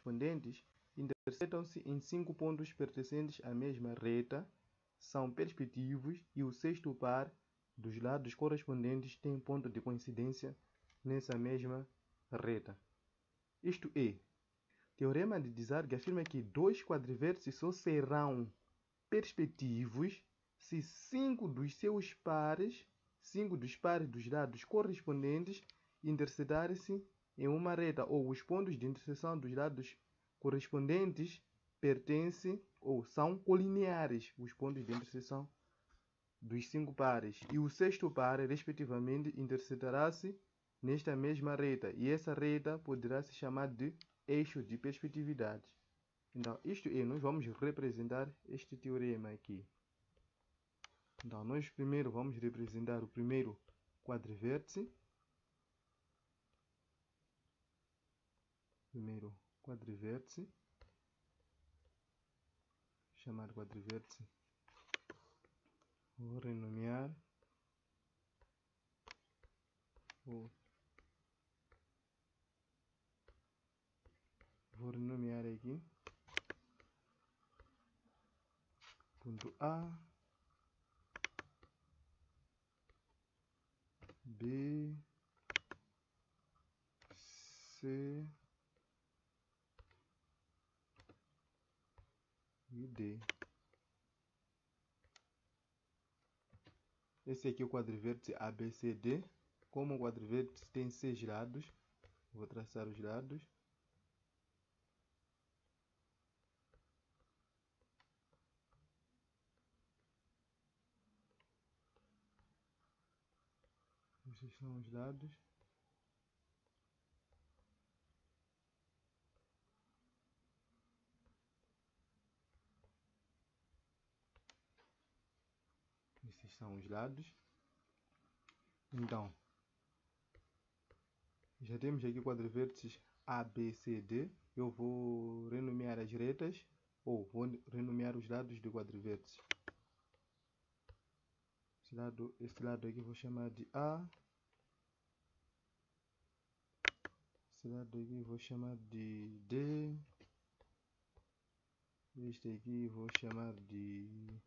correspondentes intersetam-se em 5 pontos pertencentes à mesma reta, são perspectivos e o sexto par dos lados correspondentes tem ponto de coincidência nessa mesma reta. Isto é, Teorema de Desargue afirma que dois quadrivértices só serão perspectivos se 5 dos pares dos lados correspondentes intersetarem-se em uma reta ou os pontos de interseção dos lados correspondentes pertencem ou são colineares os pontos de interseção dos 5 pares e o sexto par, respectivamente, intersetará-se nesta mesma reta e essa reta poderá se chamar de eixo de perspectividade. Então, isto é, nós vamos representar este teorema aqui. Então, nós primeiro vamos representar o primeiro quadrivértice. Chamar quadrivértice. Vou renomear. Vou renomear aqui. Ponto A, B, C e D. Esse aqui é o quadrivértice ABCD. Como o quadrivértice tem 6 lados, vou traçar os lados. Esses são os lados. Esses são os lados. Então, já temos aqui quadrivértices ABCD. Eu vou renomear as retas, ou vou renomear os lados do quadrivértice. Esse lado aqui vou chamar de A. Esse lado aqui vou chamar de D. Este aqui vou chamar de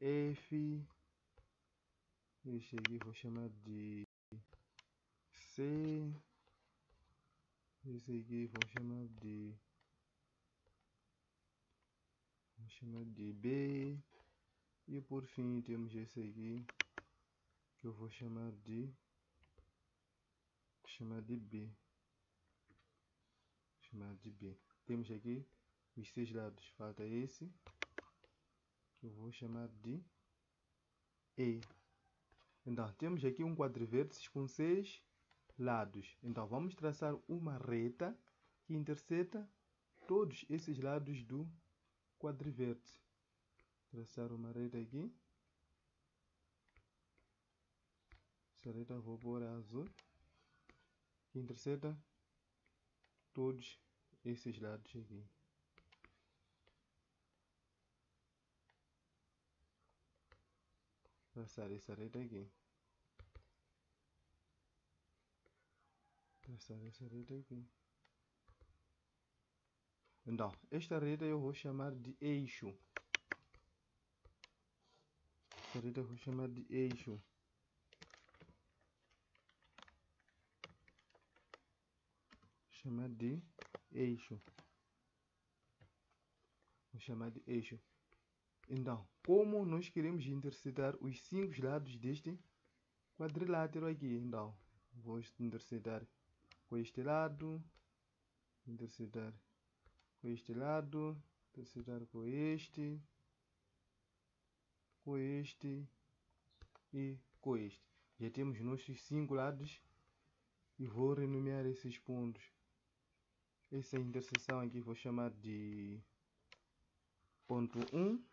F. Este aqui vou chamar de C. Esse aqui vou chamar de B. E por fim temos esse aqui que eu vou chamar de B. Temos aqui os 6 lados. Falta esse que eu vou chamar de E. Então, temos aqui um quadrivértice com 6 lados. Então, vamos traçar uma reta que interseta todos esses lados do quadrivértice. Traçar uma reta aqui. Essa reta eu vou pôr azul. Que interseta todos esses lados aqui. Traçar essa reta aqui. Então, esta reta eu vou chamar de eixo. Vou chamar de eixo. Então, como nós queremos intersetar os 5 lados deste quadrilátero aqui, então, vou intersetar com este lado, intersetar com este lado, intersetar com este e com este. Já temos nossos 5 lados e vou renomear esses pontos. Essa interseção aqui vou chamar de ponto 1.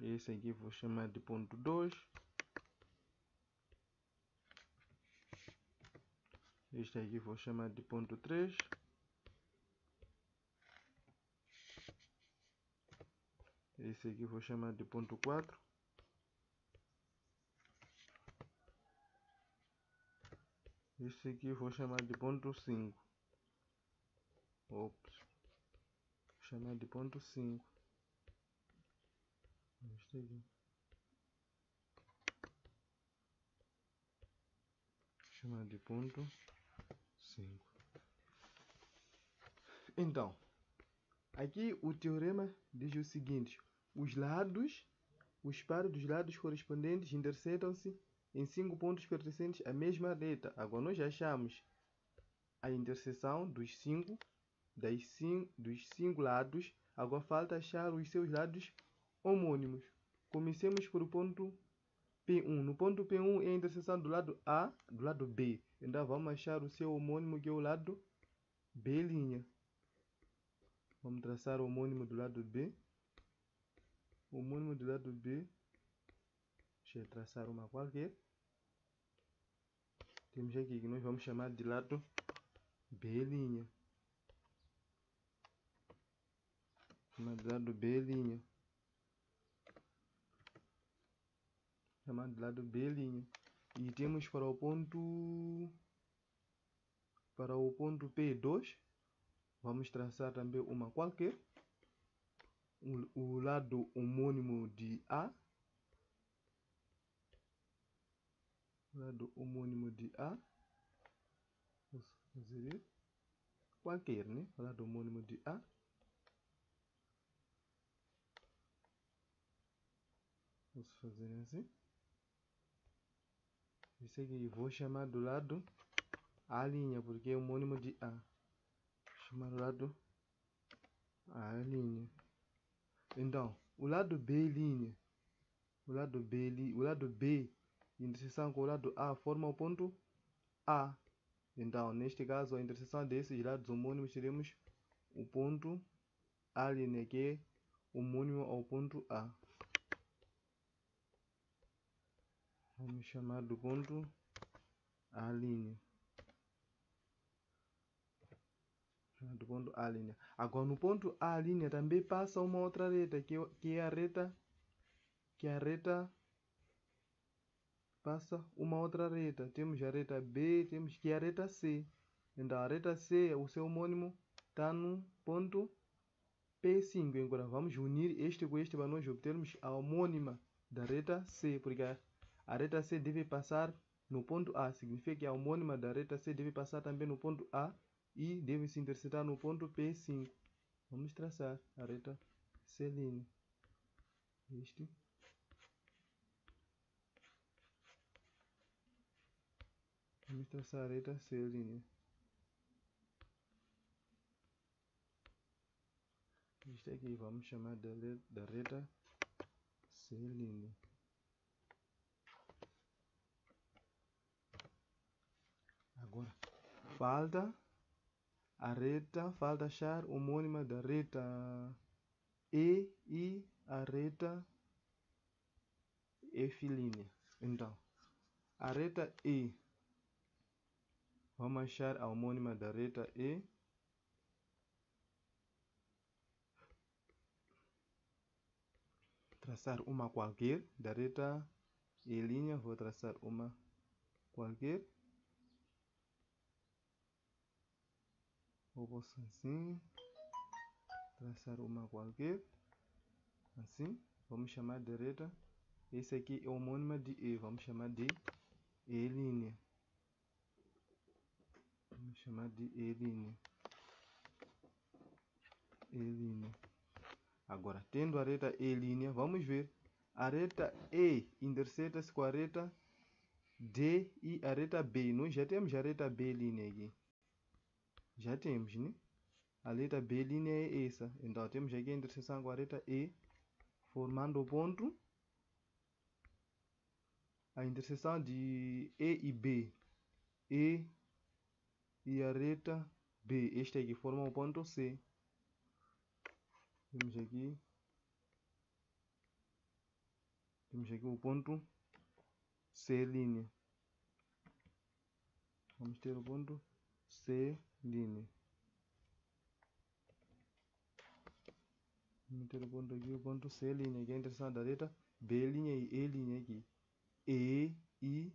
Esse aqui vou chamar de ponto 2. Este aqui vou chamar de ponto 3. Esse aqui vou chamar de ponto 4. Este aqui vou chamar de ponto 5. Ops. Vou chamar de ponto 5. Este aqui. Vou chamar de ponto 5. Então, aqui o teorema diz o seguinte: os pares dos lados correspondentes intersetam-se em 5 pontos pertencentes à mesma reta. Agora nós já achamos a interseção dos 5 lados. Agora falta achar os seus lados homônimos. Comecemos por o ponto P1. No ponto P1 é a interseção do lado A do lado B. Então vamos achar o seu homônimo, que é o lado B'. Vamos traçar o homônimo do lado B. O homônimo do lado B. Deixa eu traçar uma qualquer. Temos aqui que nós vamos chamar de lado B'. Chamar de lado B'. Chamar de lado B'. E temos para o ponto P2. Vamos traçar também uma qualquer. O lado homônimo de A. Lado homônimo de A. Vou fazer qualquer, né? O lado homônimo de A. Vou fazer assim. Esse aqui vou chamar do lado A', porque é homônimo de A. Vou chamar do lado A'. Então, o lado B', o lado B, interseção com o lado A, forma o ponto A. Então, neste caso, a interseção desses lados homônimos, teremos o ponto A', que é homônimo ao ponto A. Vamos chamar do ponto A'. Do ponto A'. Agora, no ponto A' também passa uma outra reta, que é a reta. Passa uma outra reta. Temos a reta B, temos que a reta C. Então, a reta C, o seu homônimo está no ponto P5. Agora, vamos unir este com este para nós obtermos a homônima da reta C, porque a reta C deve passar no ponto A. Significa que a homônima da reta C deve passar também no ponto A e deve se intersetar no ponto P5. Vamos traçar a reta C'. Este. Vamos traçar a reta C'. Este aqui vamos chamar da reta C'. Agora, falta achar homônima da reta E e a reta F'. Então, a reta E, vamos achar a homônima da reta E. Traçar uma qualquer da reta E', vou traçar uma qualquer. Ou posso assim, traçar uma qualquer, assim. Vamos chamar de reta. Esse aqui é homônima de E, vamos chamar de E'. Vamos chamar de E'. Agora, tendo a reta E', vamos ver. A reta E interseta-se com a reta D e a reta B. Nós já temos a reta B' aqui. Já temos, né? A letra B' é essa. Então, temos aqui a interseção com a reta E, formando o ponto. A interseção de E e B. E e a reta B. Este aqui forma o ponto C. Temos aqui o ponto C'. Vamos ter o ponto C'. Vamos ter o ponto aqui, o ponto C', que é a interseção da reta B' e E' aqui. E e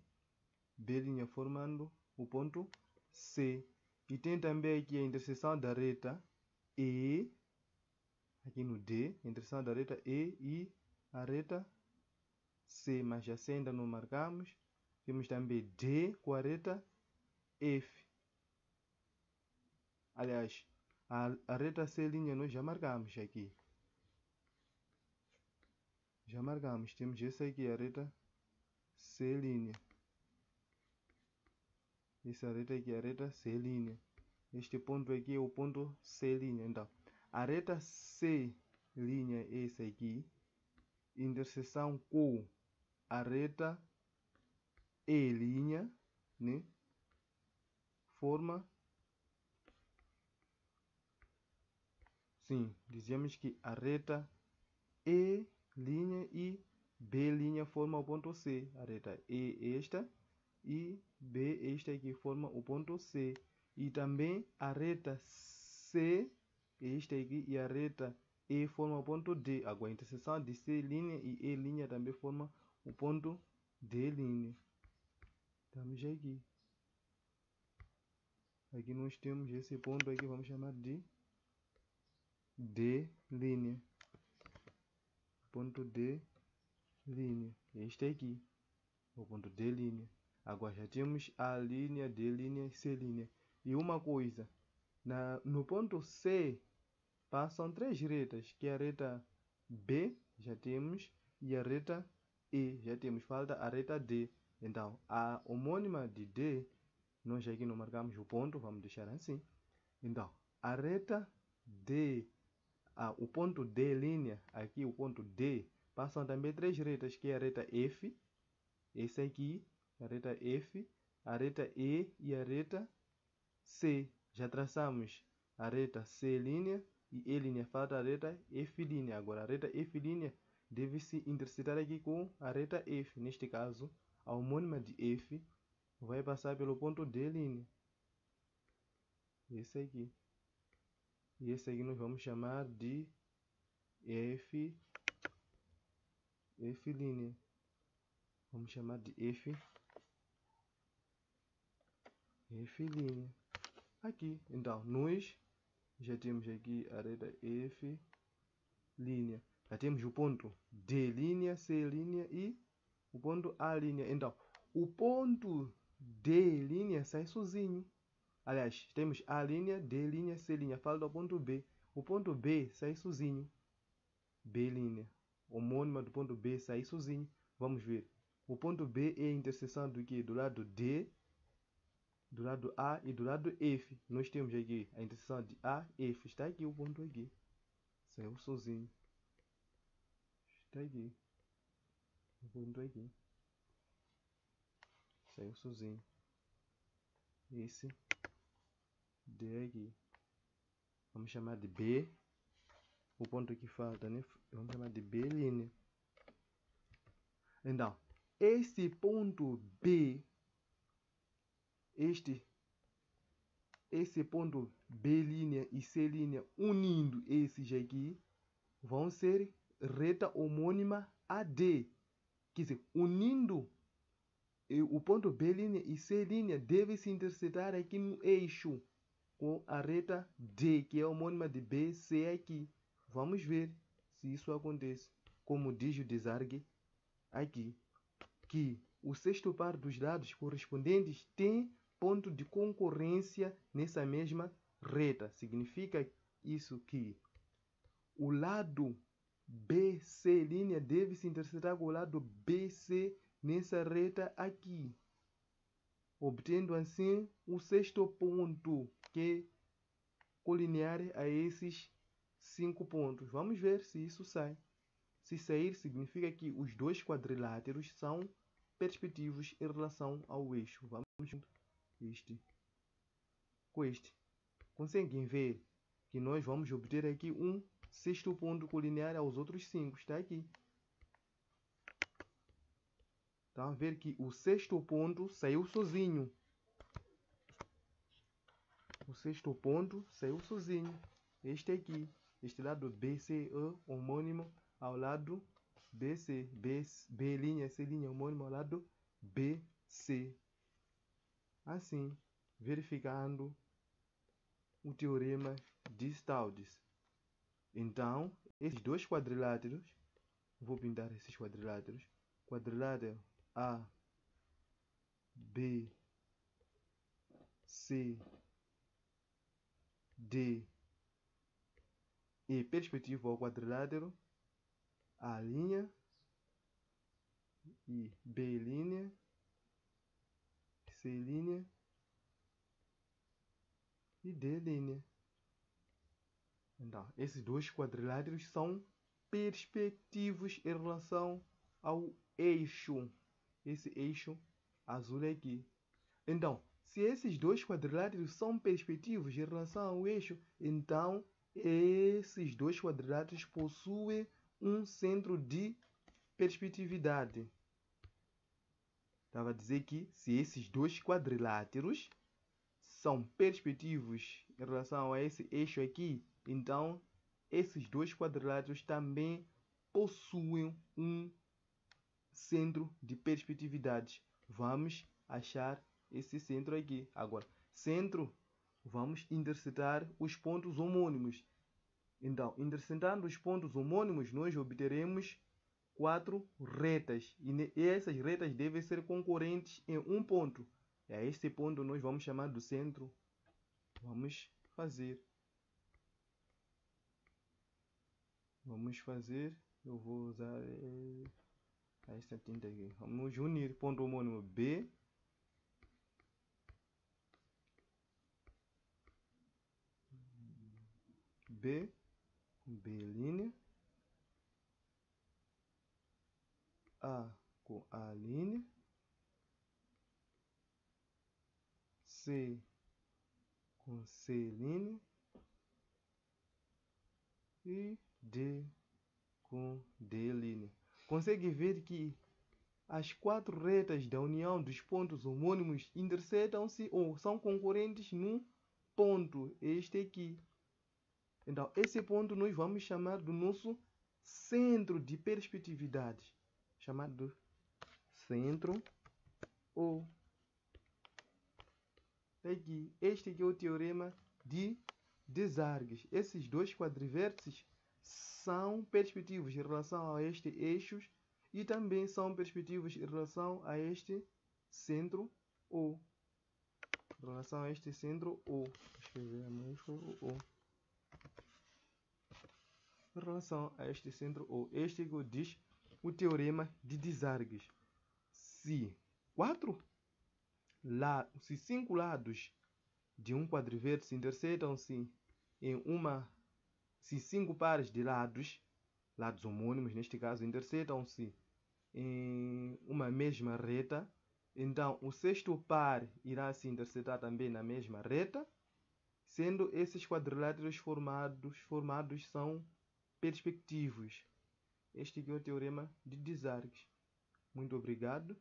B' formando o ponto C. E tem também aqui a interseção da reta E, aqui no D, a interseção da reta E e a reta C, mas a C ainda não marcamos. Temos também D com a reta F. Aliás, a reta C' nós já marcamos aqui. Já marcamos. Temos essa aqui, a reta C'. Essa reta aqui é a reta C'. Este ponto aqui é o ponto C'. Então, a reta C' é essa aqui. Interseção com a reta E', né? Forma. Sim, dizemos que a reta E' e B' forma o ponto C. A reta E esta e B esta aqui forma o ponto C. E também a reta C, esta aqui, e a reta E forma o ponto D. Agora a interseção de C' e E' também forma o ponto D'. Estamos aqui. Aqui nós temos esse ponto aqui, vamos chamar de D'. Ponto D'. Este aqui, o ponto D'. Agora já temos A', D', C'. E uma coisa, no ponto C passam três retas, que é a reta B, já temos, e a reta E, já temos. Falta a reta D. Então, a homônima de D, nós aqui não marcamos o ponto, vamos deixar assim. Então, a reta D, o ponto D', aqui o ponto D, passam também três retas, que é a reta F, esse aqui, a reta F, a reta E e a reta C. Já traçamos a reta C' e E', falta a reta F'. Agora a reta F' deve se intersetar aqui com a reta F. Neste caso, a homônima de F vai passar pelo ponto D'. Esse aqui. E esse aqui nós vamos chamar de F'. Vamos chamar de F'. Aqui, então, nós já temos aqui a reta F'. Já temos o ponto D', C' e o ponto A'. Então, o ponto D' sai sozinho. Aliás, temos A', D', C'. Falta o ponto B. O ponto B sai sozinho. B'. Homônima do ponto B sai sozinho. Vamos ver. O ponto B é a interseção do que? Do lado D, do lado A e do lado F. Nós temos aqui a interseção de A e F. Está aqui o ponto aqui. Saiu sozinho. Está aqui. O ponto aqui. Saiu sozinho. Esse D aqui. Vamos chamar de B. O ponto que falta, né? Vamos chamar de B'. Então, esse ponto B, esse ponto B' e C' unindo esses aqui, vão ser reta homônima AD. Quer dizer, unindo o ponto B' e C' deve se intersetar aqui no eixo com a reta D, que é homônima de BC aqui. Vamos ver se isso acontece. Como diz o Desargue aqui, que o sexto par dos lados correspondentes tem ponto de concorrência nessa mesma reta. Significa isso que o lado BC' deve se intersetar com o lado BC nessa reta aqui, obtendo assim o sexto ponto, que é colinear a esses 5 pontos. Vamos ver se isso sai. Se sair, significa que os dois quadriláteros são perspectivos em relação ao eixo. Vamos junto este com este. Conseguem ver que nós vamos obter aqui um sexto ponto colinear aos outros 5. Está aqui. Estão a ver que o sexto ponto saiu sozinho. O sexto ponto saiu sozinho. Este aqui. Este lado BCE homônimo ao lado BC. B', C' homônimo ao lado BC. assim, verificando o teorema de Staudiss. Então, esses dois quadriláteros, vou pintar esses quadriláteros, quadrilátero A, B, C, D e perspectiva ao quadrilátero A', e B', C' e D'. Então, esses dois quadriláteros são perspectivos em relação ao eixo. Esse eixo azul aqui. Então, se esses dois quadriláteros são perspectivos em relação ao eixo, então esses dois quadriláteros possuem um centro de perspectividade. Estava a dizer que se esses dois quadriláteros são perspectivos em relação a esse eixo aqui, então esses dois quadriláteros também possuem um centro de perspectividade. Vamos achar esse centro aqui. Agora, centro, vamos intersetar os pontos homônimos. Então, intersetando os pontos homônimos, nós obteremos 4 retas. E essas retas devem ser concorrentes em um ponto. E a este ponto nós vamos chamar do centro. Vamos fazer. Eu vou usar esta tinta aqui. Vamos unir ponto homônimo B. B com B'. A com A'. C com C'. E D com D'. Consegue ver que as 4 retas da união dos pontos homônimos intersetam-se ou são concorrentes num ponto, este aqui. Então, esse ponto nós vamos chamar do nosso centro de perspectividade, chamado centro O. Aqui, este aqui é o teorema de Desargues. Esses dois quadrivértices são perspectivos em relação a este eixo e também são perspectivos em relação a este centro O. Em relação a este centro O. Vou escrever O. Em relação a este centro O. Este é o que diz o teorema de Desargues. Se 5 lados de um quadrivértice intersetam-se em se 5 pares de lados homônimos, neste caso, intersetam-se em uma mesma reta, então o sexto par irá se intersetar também na mesma reta, sendo esses quadriláteros formados são perspectivos. Este aqui é o teorema de Desargues. Muito obrigado.